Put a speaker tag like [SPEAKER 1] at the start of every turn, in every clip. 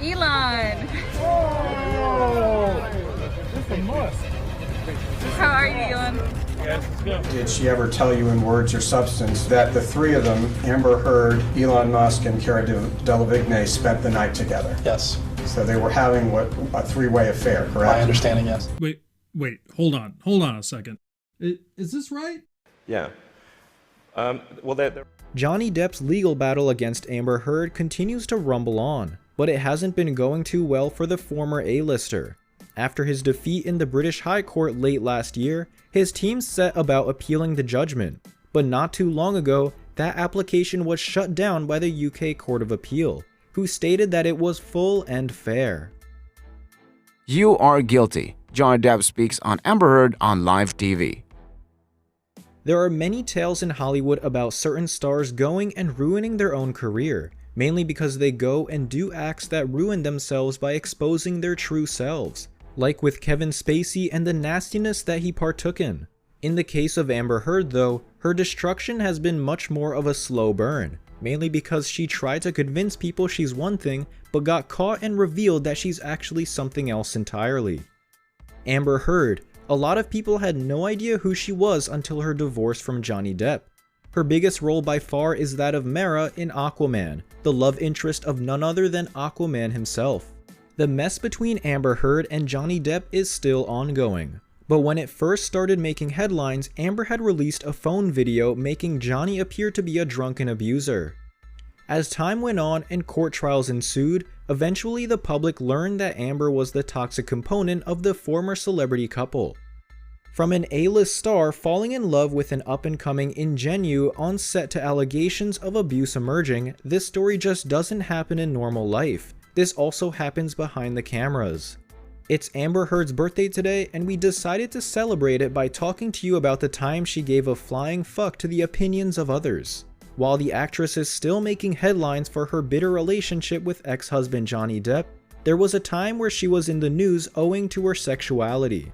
[SPEAKER 1] Elon,
[SPEAKER 2] Oh, this is a must.
[SPEAKER 1] how are you, Elon?
[SPEAKER 2] Yes, let's go.
[SPEAKER 3] Did she ever tell you in words or substance that the three of them, Amber Heard, Elon Musk, and Cara Delevingne, spent the night together?
[SPEAKER 4] Yes.
[SPEAKER 3] So they were having a three-way affair, correct?
[SPEAKER 4] My understanding, yes.
[SPEAKER 5] Wait, hold on a second. Is this right?
[SPEAKER 6] Yeah. Well, they're
[SPEAKER 7] Johnny Depp's legal battle against Amber Heard continues to rumble on, but it hasn't been going too well for the former A-lister. After his defeat in the British High Court late last year, his team set about appealing the judgment, but not too long ago, that application was shut down by the UK Court of Appeal, who stated that it was full and fair.
[SPEAKER 8] You are guilty. Johnny Depp speaks on Amber Heard on live TV.
[SPEAKER 7] There are many tales in Hollywood about certain stars going and ruining their own career, mainly because they go and do acts that ruin themselves by exposing their true selves, like with Kevin Spacey and the nastiness that he partook in. In the case of Amber Heard though, her destruction has been much more of a slow burn, mainly because she tried to convince people she's one thing, but got caught and revealed that she's actually something else entirely. Amber Heard. A lot of people had no idea who she was until her divorce from Johnny Depp. Her biggest role by far is that of Mera in Aquaman, the love interest of none other than Aquaman himself. The mess between Amber Heard and Johnny Depp is still ongoing. But when it first started making headlines, Amber had released a phone video making Johnny appear to be a drunken abuser. As time went on and court trials ensued, eventually the public learned that Amber was the toxic component of the former celebrity couple. From an A-list star falling in love with an up-and-coming ingenue on set to allegations of abuse emerging, this story just doesn't happen in normal life. This also happens behind the cameras. It's Amber Heard's birthday today, and we decided to celebrate it by talking to you about the time she gave a flying fuck to the opinions of others. While the actress is still making headlines for her bitter relationship with ex-husband Johnny Depp, there was a time where she was in the news owing to her sexuality.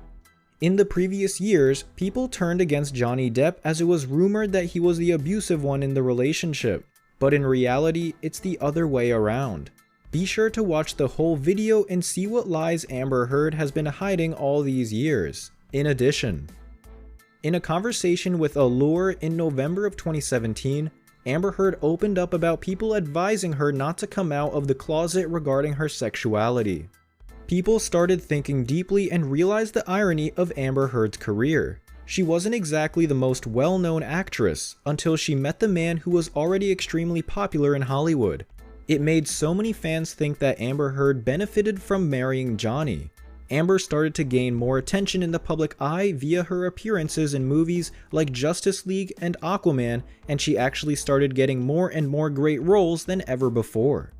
[SPEAKER 7] In the previous years, people turned against Johnny Depp as it was rumored that he was the abusive one in the relationship, but in reality, it's the other way around. Be sure to watch the whole video and see what lies Amber Heard has been hiding all these years. In addition, in a conversation with Allure in November of 2017, Amber Heard opened up about people advising her not to come out of the closet regarding her sexuality. People started thinking deeply and realized the irony of Amber Heard's career. She wasn't exactly the most well-known actress until she met the man who was already extremely popular in Hollywood. It made so many fans think that Amber Heard benefited from marrying Johnny. Amber started to gain more attention in the public eye via her appearances in movies like Justice League and Aquaman, and she actually started getting more and more great roles than ever before.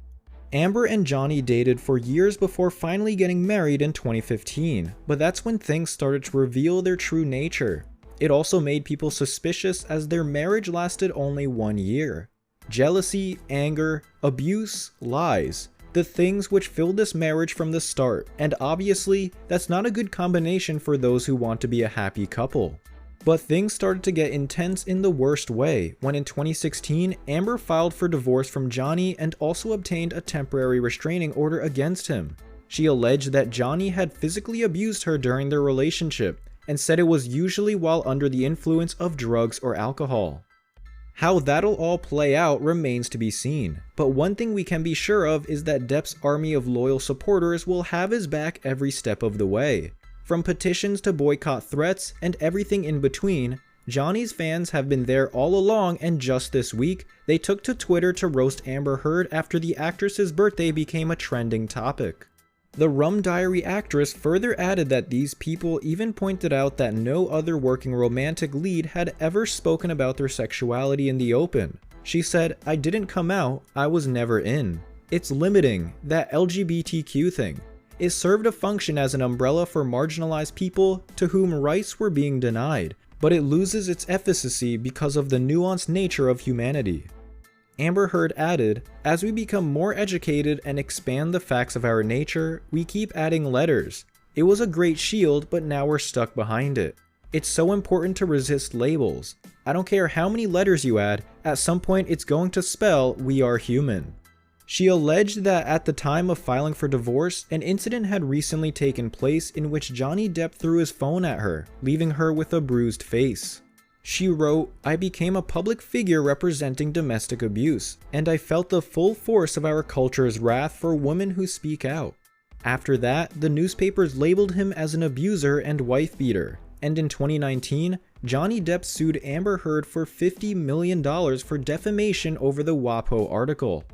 [SPEAKER 7] Amber and Johnny dated for years before finally getting married in 2015, but that's when things started to reveal their true nature. It also made people suspicious as their marriage lasted only 1 year. Jealousy, anger, abuse, lies. The things which filled this marriage from the start, and obviously, that's not a good combination for those who want to be a happy couple. But things started to get intense in the worst way when in 2016, Amber filed for divorce from Johnny and also obtained a temporary restraining order against him. She alleged that Johnny had physically abused her during their relationship and said it was usually while under the influence of drugs or alcohol. How that'll all play out remains to be seen, but one thing we can be sure of is that Depp's army of loyal supporters will have his back every step of the way. From petitions to boycott threats and everything in between, Johnny's fans have been there all along, and just this week, they took to Twitter to roast Amber Heard after the actress's birthday became a trending topic. The Rum Diary actress further added that these people even pointed out that no other working romantic lead had ever spoken about their sexuality in the open. She said, "I didn't come out, I was never in. It's limiting, that LGBTQ thing. It served a function as an umbrella for marginalized people to whom rights were being denied, but it loses its efficacy because of the nuanced nature of humanity." Amber Heard added, "As we become more educated and expand the facts of our nature, we keep adding letters. It was a great shield, but now we're stuck behind it. It's so important to resist labels. I don't care how many letters you add, at some point it's going to spell we are human." She alleged that at the time of filing for divorce, an incident had recently taken place in which Johnny Depp threw his phone at her, leaving her with a bruised face. She wrote, "I became a public figure representing domestic abuse, and I felt the full force of our culture's wrath for women who speak out." After that, the newspapers labeled him as an abuser and wife beater, and in 2019, Johnny Depp sued Amber Heard for $50 million for defamation over the WAPO article.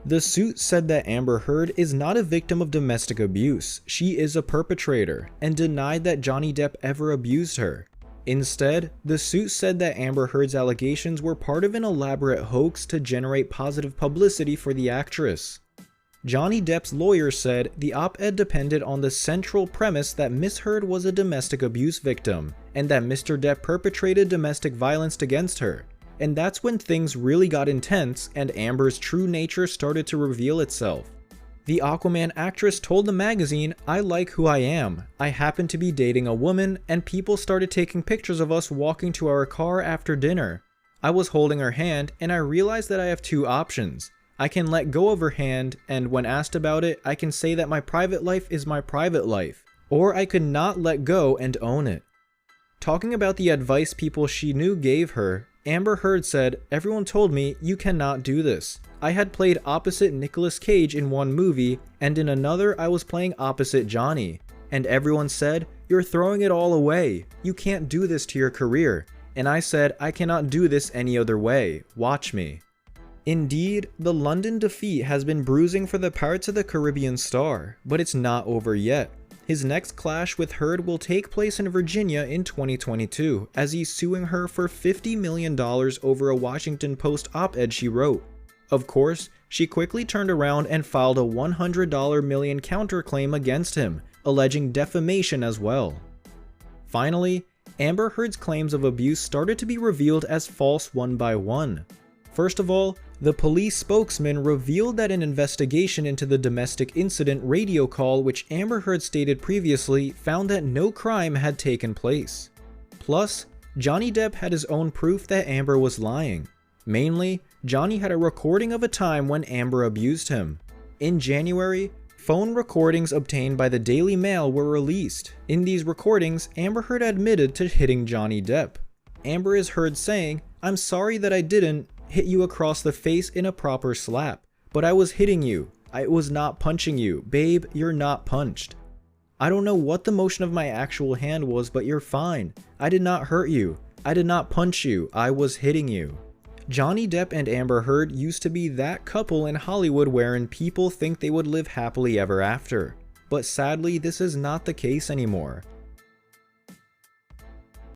[SPEAKER 7] The suit said that Amber Heard is not a victim of domestic abuse, she is a perpetrator, and denied that Johnny Depp ever abused her. Instead, the suit said that Amber Heard's allegations were part of an elaborate hoax to generate positive publicity for the actress. Johnny Depp's lawyer said the op-ed depended on the central premise that Miss Heard was a domestic abuse victim, and that Mr. Depp perpetrated domestic violence against her. And that's when things really got intense and Amber's true nature started to reveal itself. The Aquaman actress told the magazine, "I like who I am. I happen to be dating a woman, and people started taking pictures of us walking to our car after dinner. I was holding her hand, and I realized that I have two options. I can let go of her hand, and when asked about it, I can say that my private life is my private life. Or I could not let go and own it." Talking about the advice people she knew gave her, Amber Heard said, "Everyone told me, you cannot do this. I had played opposite Nicolas Cage in one movie, and in another I was playing opposite Johnny. And everyone said, you're throwing it all away. You can't do this to your career. And I said, I cannot do this any other way. Watch me." Indeed, the London defeat has been bruising for the Pirates of the Caribbean star, but it's not over yet. His next clash with Heard will take place in Virginia in 2022, as he's suing her for $50 million over a Washington Post op-ed she wrote. Of course, she quickly turned around and filed a $100 million counterclaim against him, alleging defamation as well. Finally, Amber Heard's claims of abuse started to be revealed as false one by one. First of all, the police spokesman revealed that an investigation into the domestic incident radio call which Amber Heard stated previously found that no crime had taken place. Plus, Johnny Depp had his own proof that Amber was lying. Mainly, Johnny had a recording of a time when Amber abused him. In January, phone recordings obtained by the Daily Mail were released. In these recordings, Amber Heard admitted to hitting Johnny Depp. Amber is heard saying, "I'm sorry that I didn't hit you across the face in a proper slap, but I was hitting you. I was not punching you. Babe, you're not punched. I don't know what the motion of my actual hand was, but you're fine. I did not hurt you. I did not punch you. I was hitting you." Johnny Depp and Amber Heard used to be that couple in Hollywood wherein people think they would live happily ever after. But sadly, this is not the case anymore.